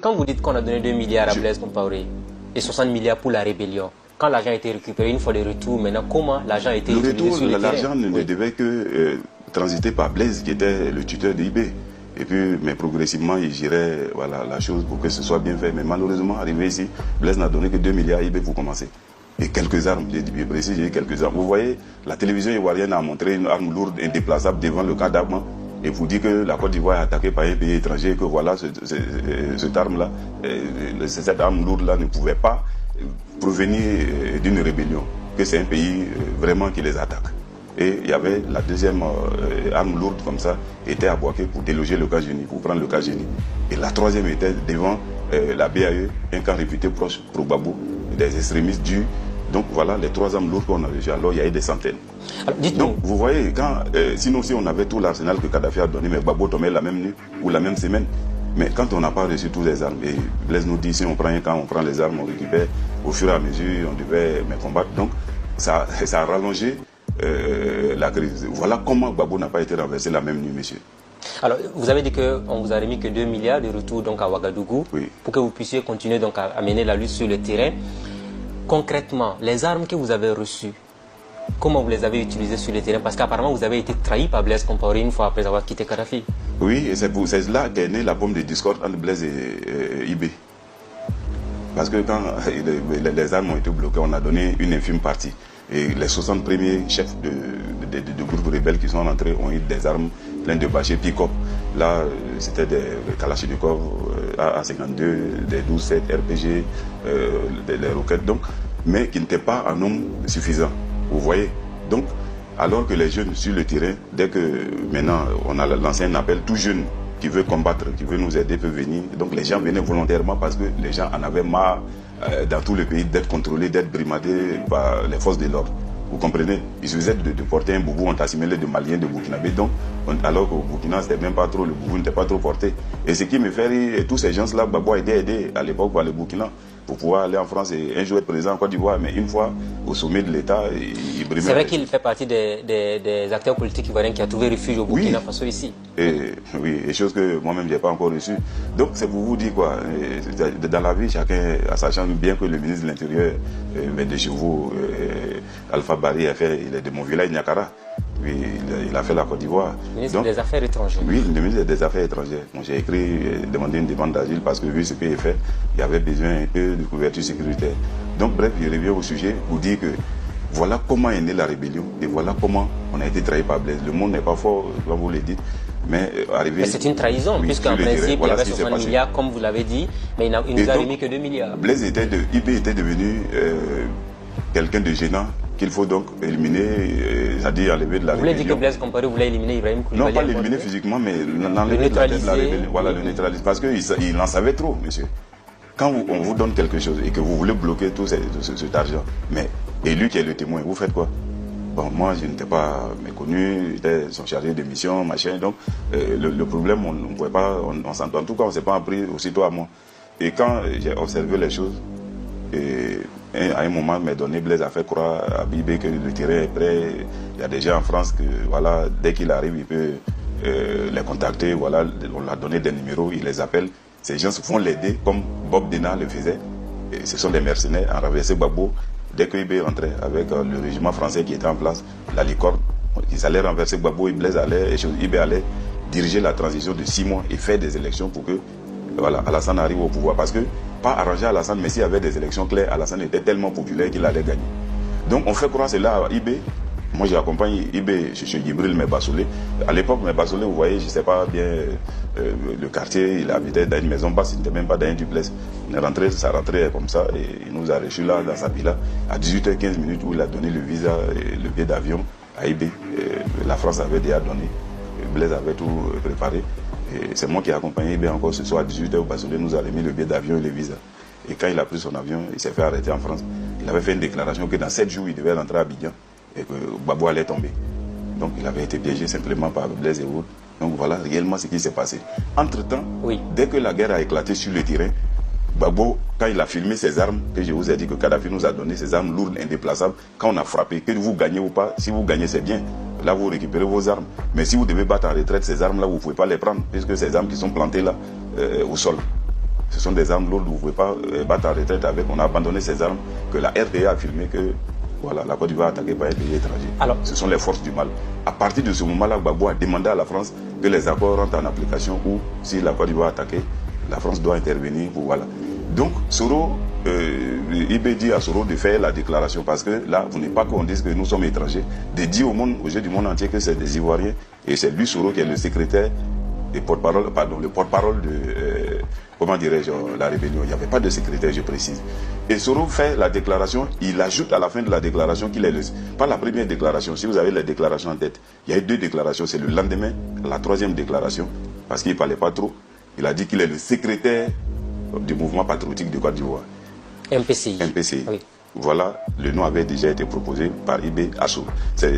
Quand vous dites qu'on a donné 2 milliards à Blaise Compaoré et 60 milliards pour la rébellion, quand l'argent a été récupéré, une fois le retour, maintenant, comment l'argent a été utilisé sur le terrain? L'argent ne devait que transiter par Blaise, qui était le tuteur de IB. Et puis, mais progressivement, il gérait voilà, la chose pour que ce soit bien fait. Mais malheureusement, arrivé ici, Blaise n'a donné que 2 milliards à IB pour commencer. Et quelques armes, j'ai dit bien précis, j'ai dit quelques armes. Vous voyez, la télévision ivoirienne a montré une arme lourde, indéplaçable devant le camp d'Armand. Et vous dit que la Côte d'Ivoire est attaquée par un pays étranger, que voilà, cette arme-là, cette arme lourde-là ne pouvait pas provenir d'une rébellion, que c'est un pays vraiment qui les attaque. Et il y avait la deuxième arme lourde comme ça, était à Boaké pour déloger le cas Génie, pour prendre le cas Génie. Et la troisième était devant la BAE, un camp réputé proche pour Gbagbo, des extrémistes du. Donc voilà les 3 armes lourdes qu'on a déjà. Alors il y a eu des centaines. Alors, donc vous voyez, quand, sinon si on avait tout l'arsenal que Kadhafi a donné, mais Gbagbo tombait la même nuit ou la même semaine. Mais quand on n'a pas reçu toutes les armes, et Blaise nous dit si on prend un camp, on prend les armes, on récupère, au fur et à mesure, on devait combattre. Donc ça a rallongé la crise. Voilà comment Gbagbo n'a pas été renversé la même nuit, monsieur. Alors, vous avez dit qu'on vous a remis que 2 milliards de retour donc, à Ouagadougou, oui, pour que vous puissiez continuer donc, à mener la lutte sur le terrain. Concrètement, les armes que vous avez reçues, comment vous les avez utilisées sur le terrain? Parce qu'apparemment, vous avez été trahi par Blaise Compaoré une fois après avoir quitté Kadhafi. Oui, et c'est là qu'est née la bombe de discorde entre Blaise et IB. Parce que quand les armes ont été bloquées, on a donné une infime partie. Et les 60 premiers chefs de groupes rebelles qui sont rentrés ont eu des armes pleines de bâchés, pick-up. Là, c'était des Kalachnikov A52, des 12-7 RPG, des roquettes, donc, mais qui n'étaient pas en nombre suffisant. Vous voyez? Donc, alors que les jeunes sur le terrain, dès que maintenant on a lancé un appel, tout jeune qui veut combattre, qui veut nous aider, peut venir. Donc les gens venaient volontairement parce que les gens en avaient marre dans tout le pays d'être contrôlés, d'être brimandés par les forces de l'ordre. Vous comprenez? Il suffisait de porter un boubou, on t'assimilait de Maliens, de Burkinabés. Donc, alors qu'au Burkina, c'était même pas trop, le boubou n'était pas trop porté. Et ce qui me fait rire, tous ces gens-là, Gbagbo a été aidé à l'époque par le Burkina pour pouvoir aller en France et un jour être président en Côte d'Ivoire. Mais une fois au sommet de l'État, il brimait. C'est vrai qu'il fait partie des acteurs politiques ivoiriens qui a trouvé refuge au Burkina Faso ici. Oui, et chose que moi-même, je n'ai pas encore reçue. Donc, c'est pour vous dire quoi. Dans la vie, chacun a sa chance, bien que le ministre de l'Intérieur, de Chevaux, Alpha Barry, il est de mon village, Niakara. Oui, il a fait la Côte d'Ivoire. Ministre des Affaires étrangères. Oui, le ministre des Affaires étrangères. Bon, j'ai écrit, demandé une demande d'asile parce que vu ce qu'il a fait, il y avait besoin un peu de couverture sécuritaire. Donc bref, je reviens au sujet pour dire que voilà comment est née la rébellion et voilà comment on a été trahi par Blaise. Le monde n'est pas fort, comme vous le dites. Mais c'est une trahison, oui, puisqu'en principe, voilà, il y avait 60 milliards, comme vous l'avez dit, mais il ne nous a remis que 2 milliards. Blaise IB était devenu quelqu'un de gênant qu'il faut donc éliminer, c'est-à-dire enlever de la rébellion. Vous voulez dire que Blaise Compaoré voulait éliminer Ibrahim Koulibaly? Non, pas l'éliminer physiquement, mais l'enlever de la tête de la rébellion. Voilà, le neutraliser. Parce qu'il en savait trop, monsieur. Quand on vous donne quelque chose et que vous voulez bloquer tout cet argent, mais et lui qui est le témoin, vous faites quoi? Bon, moi, je n'étais pas méconnu, j'étais son chargé de mission, machin. Donc, le problème, on ne pouvait pas, on s'entend. En tout cas, on ne s'est pas appris aussitôt à moi. Et quand j'ai observé les choses, à un moment, m'est donné, Blaise a fait croire à Bibé que le terrain est prêt. Il y a des gens en France que, voilà, dès qu'il arrive, il peut les contacter. Voilà, on leur a donné des numéros, il les appelle. Ces gens se font l'aider, comme Bob Dena le faisait. Et ce sont des mercenaires en renversé Gbagbo. Dès que IB rentrait avec le régiment français qui était en place, la licorne, ils allaient renverser Gbagbo et Blaise allait, et IB allait diriger la transition de 6 mois et faire des élections pour que voilà, Alassane arrive au pouvoir. Parce que, pas arranger Alassane, mais s'il y avait des élections claires, Alassane était tellement populaire qu'il allait gagner. Donc on fait croire cela à IB. Moi j'ai IB chez Djibril Mebasoulé. À l'époque, Mebasoulé, vous voyez, je ne sais pas bien le quartier, il habitait dans une maison basse, il n'était même pas dans un duplex. On est rentré, ça rentrait comme ça, et il nous a reçus là, dans sa villa, à 18h15 où il a donné le visa et le billet d'avion à IB. La France avait déjà donné, Blaise avait tout préparé. C'est moi qui ai accompagné IB encore ce soir à 18h où Basoulé nous a remis le billet d'avion et le visa. Et quand il a pris son avion, il s'est fait arrêter en France. Il avait fait une déclaration que dans 7 jours, il devait rentrer à Abidjan et que Gbagbo allait tomber. Donc il avait été piégé simplement par Blaise et autres. Donc voilà réellement ce qui s'est passé. Entre-temps, dès que la guerre a éclaté sur le terrain, Gbagbo, quand il a filmé ses armes, que je vous ai dit que Kadhafi nous a donné, ces armes lourdes, indéplaçables, quand on a frappé, que vous gagnez ou pas, si vous gagnez c'est bien. Là, vous récupérez vos armes. Mais si vous devez battre en retraite, ces armes-là, vous ne pouvez pas les prendre, puisque ces armes qui sont plantées là, au sol. Ce sont des armes lourdes, vous ne pouvez pas battre en retraite avec. On a abandonné ces armes que la RDA a affirmé que voilà, la Côte d'Ivoire attaquée par un pays étranger. Alors, ce sont les forces du mal. À partir de ce moment-là, Gbagbo a demandé à la France que les accords rentrent en application ou si la Côte d'Ivoire est attaquée, la France doit intervenir pour voilà. Donc, Soro, IB dit à Soro de faire la déclaration parce que là, vous n'êtes pas qu'on dise que nous sommes étrangers, de dire au monde, aux yeux du monde entier que c'est des Ivoiriens et c'est lui, Soro, qui est le secrétaire et porte-parole, pardon, le porte-parole de, comment dirais-je, la rébellion. Il n'y avait pas de secrétaire, je précise. Et Soro fait la déclaration, il ajoute à la fin de la déclaration qu'il est pas la première déclaration. Si vous avez les déclarations en tête, il y a eu 2 déclarations. C'est le lendemain, la 3e déclaration, parce qu'il ne parlait pas trop. Il a dit qu'il est le secrétaire du mouvement patriotique de Côte d'Ivoire. MPCI. MPCI. Oui. Voilà, le nom avait déjà été proposé par IB à Soro. C'est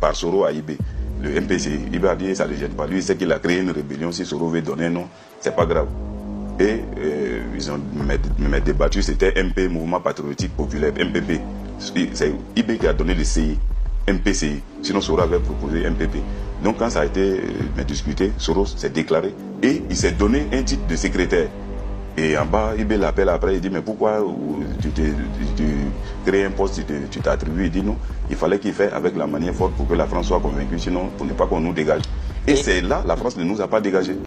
par Soro à IB. Le MPCI, IB a dit ça ne le gêne pas. Lui, il sait qu'il a créé une rébellion. Si Soro veut donner un nom, c'est pas grave. Et ils ont débattu, c'était MP, Mouvement Patriotique Populaire, MPP. C'est IB qui a donné le CI, MPCI. Sinon, Soro avait proposé MPP. Donc, quand ça a été discuté, Soro s'est déclaré et il s'est donné un titre de secrétaire. Et en bas, IB l'appelle après, il dit, mais pourquoi tu crées un poste, tu t'attribues? Il dit non, il fallait qu'il fasse avec la manière forte pour que la France soit convaincue, sinon pour ne pas qu'on nous dégage. Et c'est là, la France ne nous a pas dégagés.